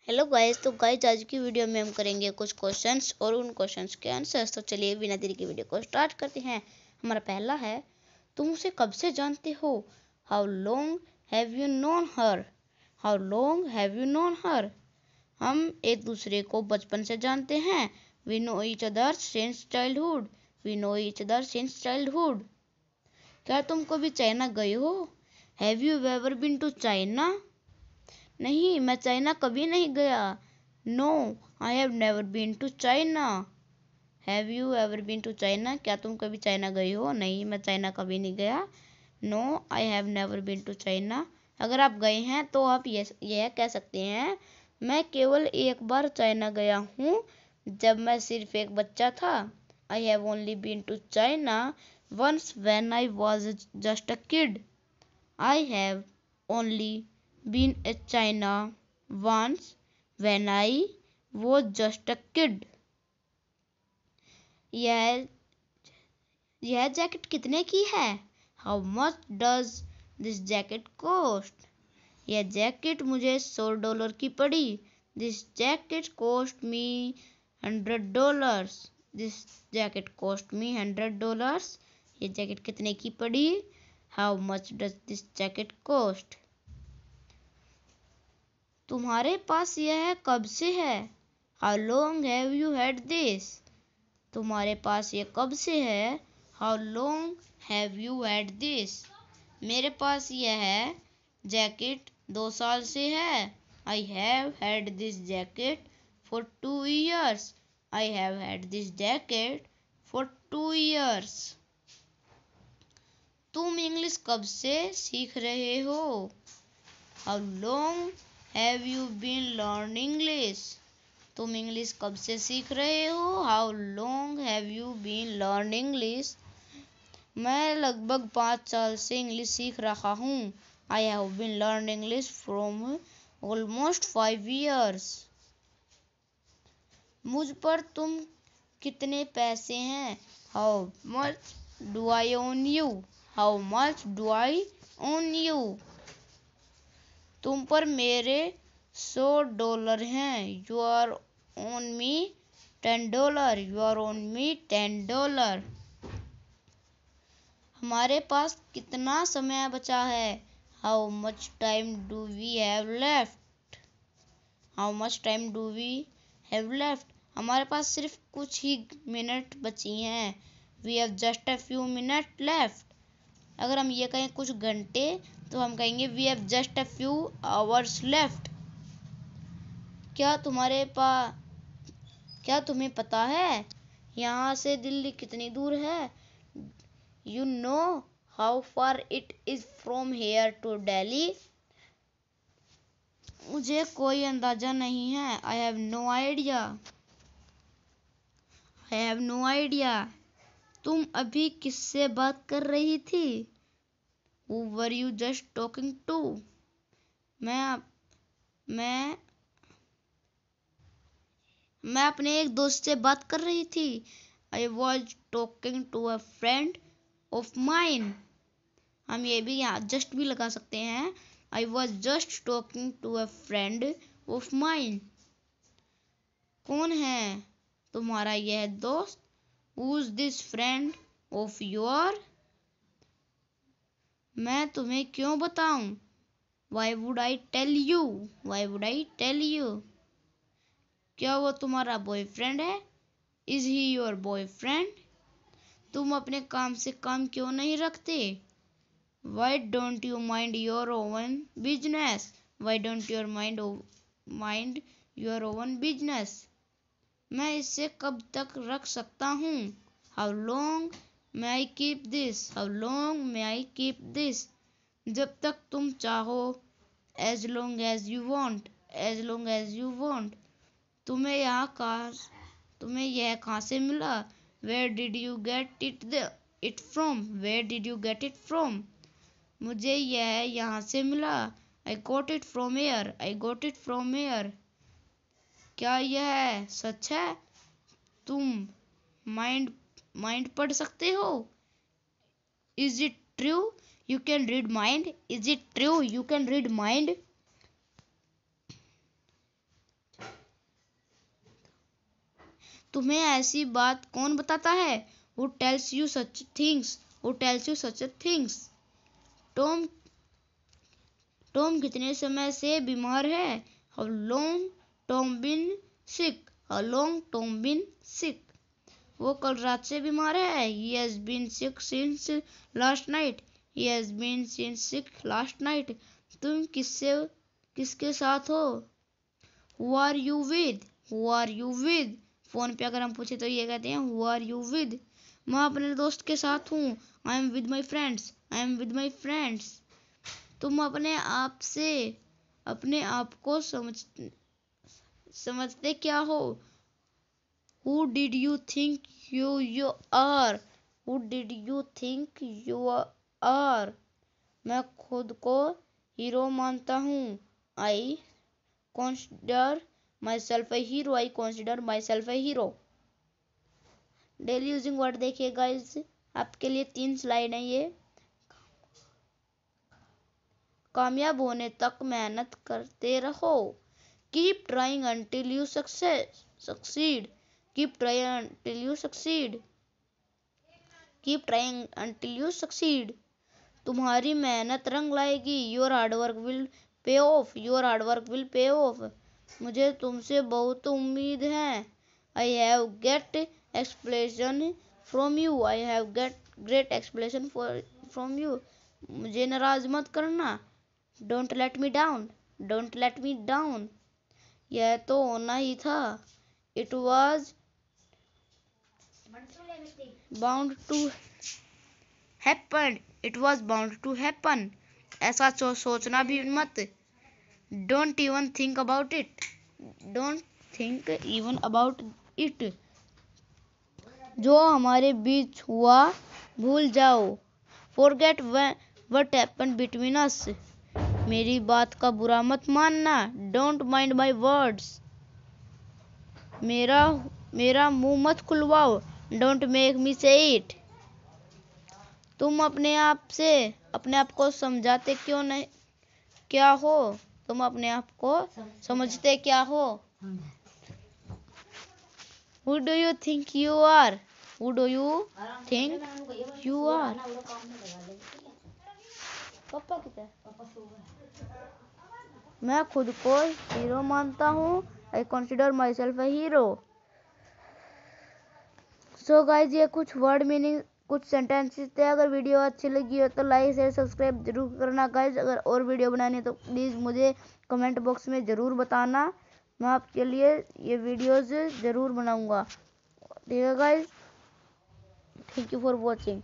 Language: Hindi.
Hello guys. तो गाइस आज की वीडियो में हम करेंगे कुछ क्वेश्चंस और उन क्वेश्चंस के आंसर्स। तो चलिए बिना देरी की वीडियो को स्टार्ट करते हैं। हमारा पहला है, तुम उसे कब से जानते हो? How long have you known her? How long have you known her? हम एक दूसरे को बचपन से जानते हैं। We know each other since childhood. We know each other since childhood. क्या तुम कभी चाइना गए हो? Have you ever been to China? नहीं, मैं चाइना कभी नहीं गया। No, I have never been to China. Have you ever been to China? क्या तुम कभी चाइना गए हो? नहीं, मैं चाइना कभी नहीं गया। No, I have never been to China. अगर आप गए हैं तो आप यह कह सकते हैं, मैं केवल एक बार चाइना गया हूँ, जब मैं सिर्फ एक बच्चा था। I have only been to China once when I was just a kid. I have only been in China once when I was just a kid। यह जैकेट कितने की है? How much does this jacket cost? यह जैकेट मुझे $100 की पड़ी। This jacket cost me $100। This jacket cost me $100। यह जैकेट कितने की पड़ी? How much does this jacket cost? तुम्हारे पास यह कब से है? How long have you had this? तुम्हारे पास यह कब से है? How long have you had this? मेरे पास यह जैकेट 2 साल से है। I have had this jacket for 2 years। I have had this jacket for 2 years। तुम इंग्लिश कब से सीख रहे हो? How long have you been learn English? तुम इंग्लिश कब से सीख रहे हो? How long have you been learn English? मैं लगभग 5 साल से इंग्लिश सीख रहा हूँ। I have been learn English from almost 5 years। मुझ पर तुम कितने पैसे हैं? How much do I own you? How much do I own you? तुम पर मेरे $100 हैं। You are on me $10। You are on me $10। हमारे पास कितना समय बचा है? How much time do we have left? How much time do we have left? हमारे पास सिर्फ कुछ ही मिनट बची हैं। We have just a few minute left. अगर हम ये कहें कुछ घंटे, तो हम कहेंगे we have just a few hours left. क्या तुम्हें पता है यहाँ से दिल्ली कितनी दूर है? You know how far it is from here to Delhi? मुझे कोई अंदाजा नहीं है। I have no idea. I have no idea. तुम अभी किससे बात कर रही थी? Who were you just talking to? मैं अपने एक दोस्त से बात कर रही थी। I was talking to a friend of mine। हम ये भी यहाँ just भी लगा सकते हैं। I was just talking to a friend of mine। कौन है तुम्हारा यह दोस्त? Who's this friend of your? मैं तुम्हें क्यों बताऊं? Why would I tell you? Why would I tell you? क्या वो तुम्हारा बॉयफ्रेंड है? Is he your boyfriend? तुम अपने काम से काम क्यों नहीं रखते? Why don't you mind your own business? Why don't you mind your own business? मैं इसे कब तक रख सकता हूँ? How long may I keep this? How long may I keep this? जब तक तुम चाहो। As long as you want। As long as you want। तुम्हें यह कहाँ से मिला? Where did you get it from? Where did you get it from? मुझे यह यहाँ से मिला। I got it from here। I got it from here। क्या यह सच है? तुम माइंड पढ़ सकते हो? Is it true you can read mind? Is it true you can read mind? तुम्हें ऐसी बात कौन बताता है? Who tells you such things? Who tells you such things? Tom कितने समय से बीमार है? How long Tom been sick? How long Tom been sick? वो कल रात से बीमार है। He has been sick since last night. He has been sick last night. तुम किसके साथ हो? Who are you with? Who are you with? Phone पे अगर हम पूछे तो ये कहते हैं Who are you with? मैं अपने दोस्त के साथ हूँ। I am with my friends. I am with my friends. तुम अपने आप को समझते क्या हो? Who did you think you are? Who did you think you are? मैं खुद को हीरो मानता हूँ। I consider myself a hero. I consider myself a hero. Daily using word देखिए गाइस, आपके लिए 3 स्लाइड हैं ये। कामयाब होने तक मेहनत करते रहो। Keep trying until you succeed. Keep trying until you succeed. Keep trying until you succeed. तुम्हारी मेहनत रंग लाएगी। Your hard work will pay off. Your hard work will pay off. मुझे तुमसे बहुत उम्मीद है। I have get explanation from you. I have get great explanation from you. मुझे नाराज मत करना। Don't let me down. Don't let me down. यह तो होना ही था। It was bound to happen. It was bound to happen. ऐसा सोचना भी मत। Don't even think about it. Don't think even about it. जो हमारे बीच हुआ भूल जाओ। Forget what happened between us. मेरी बात का बुरा मत मानना। Don't mind my words. मेरा मुंह मत खुलवाओ। Don't make me say it. तुम अपने आप को समझाते क्यों नहीं क्या हो? तुम अपने आप को समझते क्या हो? Who do you think you are? Who do you think you are? पापा किधर? मैं खुद को हीरो मानता हूँ। I consider myself a hero. So guys, ये कुछ वर्ड मीनिंग कुछ सेंटेंसेस थे। अगर वीडियो अच्छी लगी हो तो लाइक शेयर सब्सक्राइब जरूर करना गाइज। अगर और वीडियो बनानी है तो प्लीज़ मुझे कमेंट बॉक्स में ज़रूर बताना। मैं आपके लिए ये वीडियोज़ ज़रूर बनाऊंगा। ठीक है guys, thank you for watching.